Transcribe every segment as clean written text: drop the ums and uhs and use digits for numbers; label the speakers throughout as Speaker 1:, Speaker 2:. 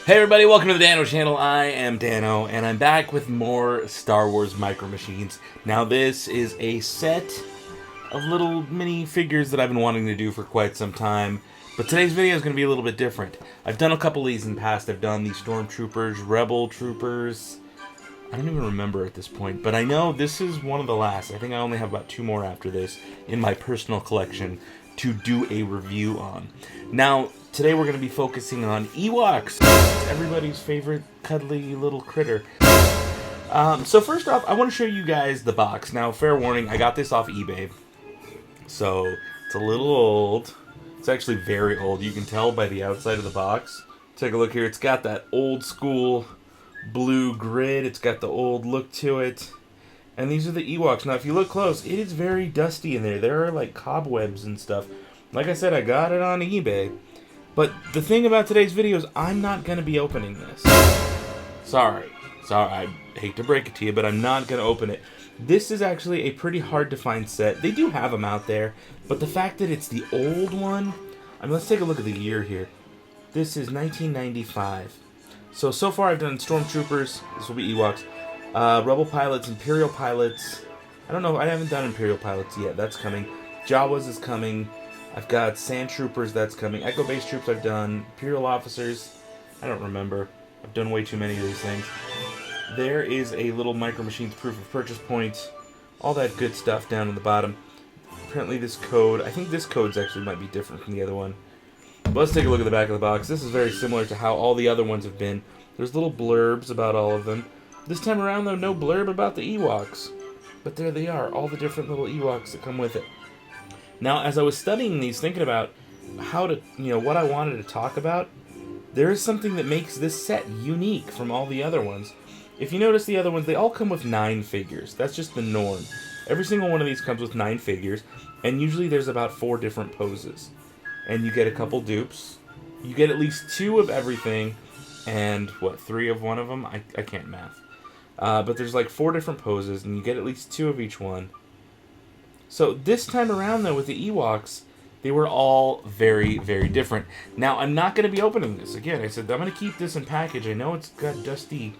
Speaker 1: Hey everybody, welcome to the Dano channel. I am Dano, and I'm back with more Star Wars Micro Machines. Now this is a set of little mini figures that I've been wanting to do for quite some time, but today's video is going to be a little bit different. I've done a couple of these in the past. I've done the Stormtroopers, Rebel Troopers. I don't even remember at this point, but I know this is one of the last. I think I only have about 2 more after this in my personal collection to do a review on. Now, today we're going to be focusing on Ewoks, everybody's favorite cuddly little critter. So first off, I want to show you guys the box. Now, fair warning, I got this off eBay, so it's a little old. It's actually very old. You can tell by the outside of the box. Take a look here. It's got that old school blue grid. It's got the old look to it. And these are the Ewoks. Now, if you look close, it is very dusty in there. There are like cobwebs and stuff. Like I said, I got it on eBay. But the thing about today's video is I'm not going to be opening this. Sorry, I hate to break it to you, but I'm not going to open it. This is actually a pretty hard to find set. They do have them out there, but the fact that it's the old one... I mean, let's take a look at the year here. This is 1995. So far I've done Stormtroopers. This will be Ewoks. Rebel pilots, Imperial pilots. I don't know, I haven't done Imperial pilots yet. That's coming. Jawas is coming. I've got Sand Troopers, that's coming. Echo Base Troops I've done. Imperial Officers, I don't remember. I've done way too many of these things. There is a little Micro Machines proof of purchase point. All that good stuff down on the bottom. Apparently this code, I think this code's actually might be different from the other one. But let's take a look at the back of the box. This is very similar to how all the other ones have been. There's little blurbs about all of them. This time around, though, no blurb about the Ewoks. But there they are, all the different little Ewoks that come with it. Now, as I was studying these, thinking about how to, what I wanted to talk about, there is something that makes this set unique from all the other ones. If you notice the other ones, they all come with 9 figures. That's just the norm. Every single one of these comes with 9 figures, and usually there's about 4 different poses. And you get a couple dupes. You get at least 2 of everything, and, 3 of one of them? I can't math. But there's like 4 different poses, and you get at least 2 of each one. So this time around, though, with the Ewoks, they were all very, very different. Now, I'm not going to be opening this. Again, I said I'm going to keep this in package. I know it's got dusty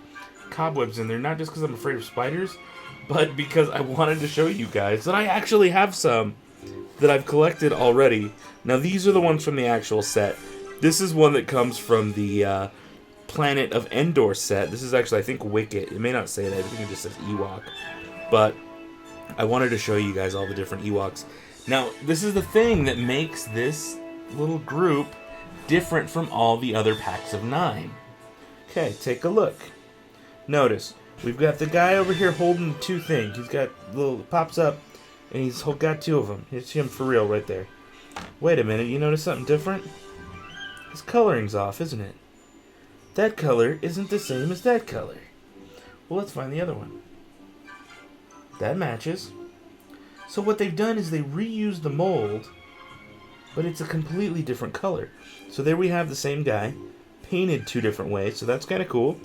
Speaker 1: cobwebs in there, not just because I'm afraid of spiders, but because I wanted to show you guys that I actually have some that I've collected already. Now, these are the ones from the actual set. This is one that comes from the Planet of Endor set. This is actually, I think, Wicket. It may not say that. I think it just says Ewok. But I wanted to show you guys all the different Ewoks. Now, this is the thing that makes this little group different from all the other packs of 9. Okay, take a look. Notice, we've got the guy over here holding 2 things. He's got little, pops up, and he's got 2 of them. Here's him for real right there. Wait a minute, you notice something different? His coloring's off, isn't it? That color isn't the same as that color. Well, let's find the other one. That matches. So what they've done is they reused the mold, but it's a completely different color. So there we have the same guy, painted 2 different ways, so that's kind of cool.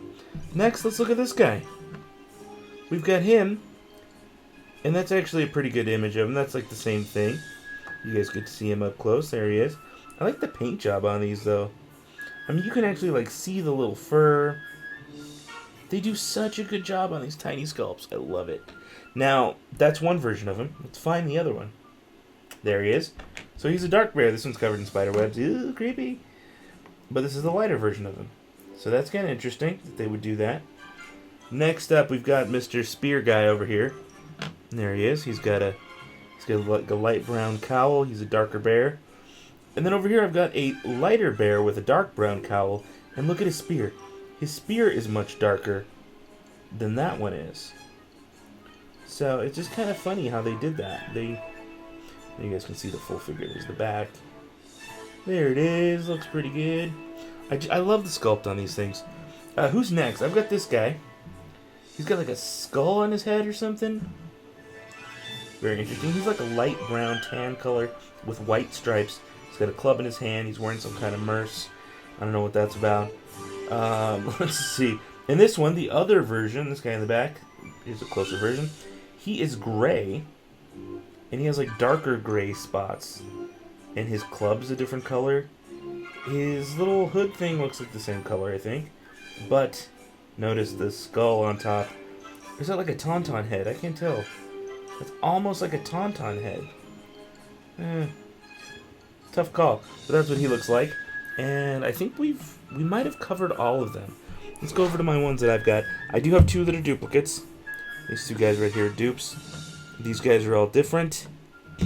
Speaker 1: Next, let's look at this guy. We've got him, and that's actually a pretty good image of him. That's like the same thing. You guys get to see him up close. There he is. I like the paint job on these, though. I mean, you can actually like see the little fur. They do such a good job on these tiny sculpts. I love it. Now, that's one version of him. Let's find the other one. There he is. So he's a dark bear. This one's covered in spider webs. Ew, creepy. But this is the lighter version of him. So that's kind of interesting that they would do that. Next up, we've got Mr. Spear guy over here. And there he is. He's got like a light brown cowl. He's a darker bear. And then over here, I've got a lighter bear with a dark brown cowl. And look at his spear. His spear is much darker than that one is. So it's just kind of funny how they did that. You guys can see the full figure. There's the back. There it is. Looks pretty good. I love the sculpt on these things. Who's next? I've got this guy. He's got like a skull on his head or something. Very interesting. He's like a light brown tan color with white stripes. He's got a club in his hand. He's wearing some kind of merce. I don't know what that's about. Let's see. In this one, the other version, this guy in the back, here's a closer version. He is gray, and he has like darker gray spots. And his club's a different color. his little hood thing looks like the same color, I think. But notice the skull on top. Is that like a tauntaun head? I can't tell. It's almost like a tauntaun head. Tough call. But that's what he looks like. And I think we might have covered all of them. Let's go over to my ones that I've got. I do have two that are duplicates. These two guys right here are dupes. These guys are all different.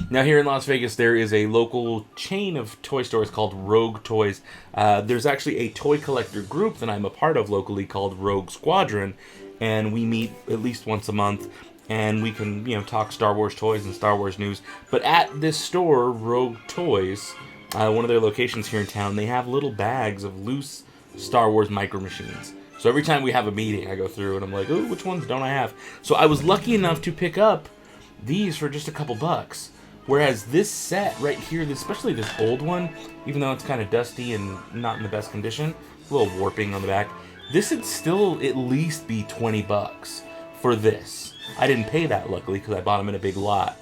Speaker 1: Now here in Las Vegas, there is a local chain of toy stores called Rogue Toys. There's actually a toy collector group that I'm a part of locally called Rogue Squadron. And we meet at least once a month. And we can, talk Star Wars toys and Star Wars news. But at this store, Rogue Toys, one of their locations here in town, they have little bags of loose Star Wars Micro Machines. So every time we have a meeting, I go through and I'm like, ooh, which ones don't I have? So I was lucky enough to pick up these for just a couple bucks. Whereas this set right here, especially this old one, even though it's kind of dusty and not in the best condition, a little warping on the back, this would still at least be 20 bucks for this. I didn't pay that, luckily, because I bought them in a big lot.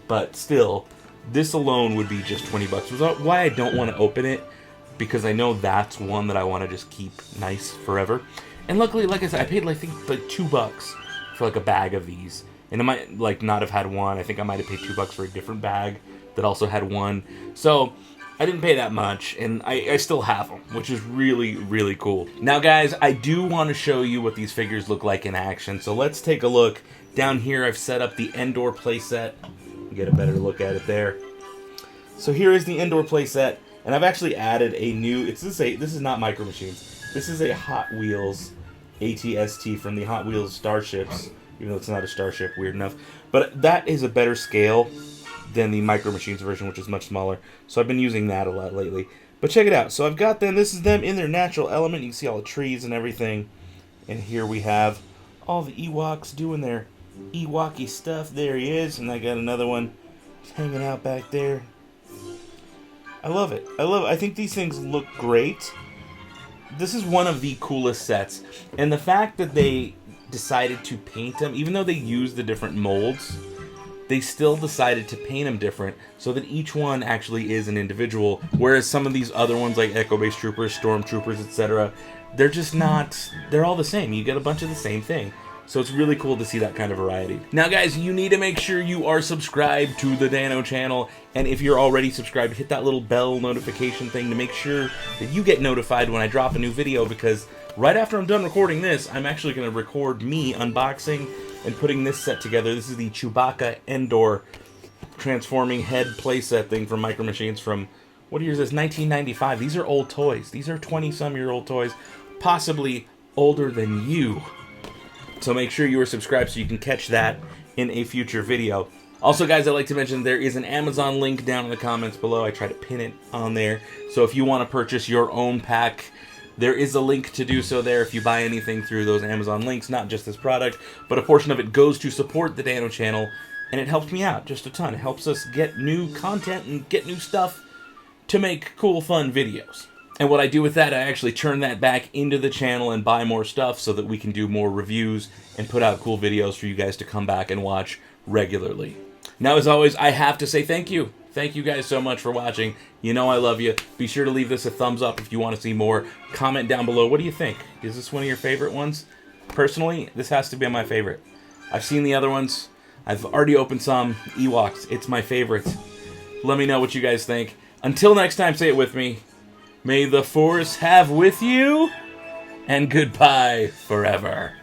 Speaker 1: But still, this alone would be just 20 bucks. Which is why I don't want to open it, because I know that's one that I want to just keep nice forever. And luckily, like I said, I paid, I think, like $2 for like a bag of these. And I might not have had one. I think I might have paid $2 for a different bag that also had one. So I didn't pay that much, and I still have them, which is really, really cool. Now, guys, I do want to show you what these figures look like in action. So let's take a look. Down here, I've set up the Endor playset. Get a better look at it there. So here is the Endor playset, and I've actually added a new. This is not Micro Machines. This is a Hot Wheels ATST from the Hot Wheels Starships. Even though it's not a starship, weird enough. But that is a better scale than the Micro Machines version, which is much smaller. So I've been using that a lot lately. But check it out. So I've got them. This is them in their natural element. You can see all the trees and everything. And here we have all the Ewoks doing their Ewoky stuff. There he is. And I got another one just hanging out back there. I love it. I think these things look great. This is one of the coolest sets. And the fact that they decided to paint them, even though they used the different molds, they still decided to paint them different so that each one actually is an individual, whereas some of these other ones like Echo Base Troopers, Stormtroopers, etc., they're just not, they're all the same. You get a bunch of the same thing. So it's really cool to see that kind of variety. Now, guys, you need to make sure you are subscribed to the Dano channel, and if you're already subscribed, hit that little bell notification thing to make sure that you get notified when I drop a new video, because right after I'm done recording this, I'm actually going to record me unboxing and putting this set together. This is the Chewbacca Endor transforming head playset thing from Micro Machines from, what year is this, 1995. These are old toys. These are 20-some-year-old toys, possibly older than you. So make sure you are subscribed so you can catch that in a future video. Also, guys, I'd like to mention there is an Amazon link down in the comments below. I try to pin it on there. So if you want to purchase your own pack, there is a link to do so there if you buy anything through those Amazon links, not just this product, but a portion of it goes to support the Dano channel, and it helps me out just a ton. It helps us get new content and get new stuff to make cool, fun videos. And what I do with that, I actually turn that back into the channel and buy more stuff so that we can do more reviews and put out cool videos for you guys to come back and watch regularly. Now, as always, I have to say thank you. Thank you guys so much for watching. You know I love you. Be sure to leave this a thumbs up if you want to see more. Comment down below. What do you think? Is this one of your favorite ones? Personally, this has to be my favorite. I've seen the other ones. I've already opened some. Ewoks, it's my favorite. Let me know what you guys think. Until next time, say it with me. May the Force have with you, and goodbye forever.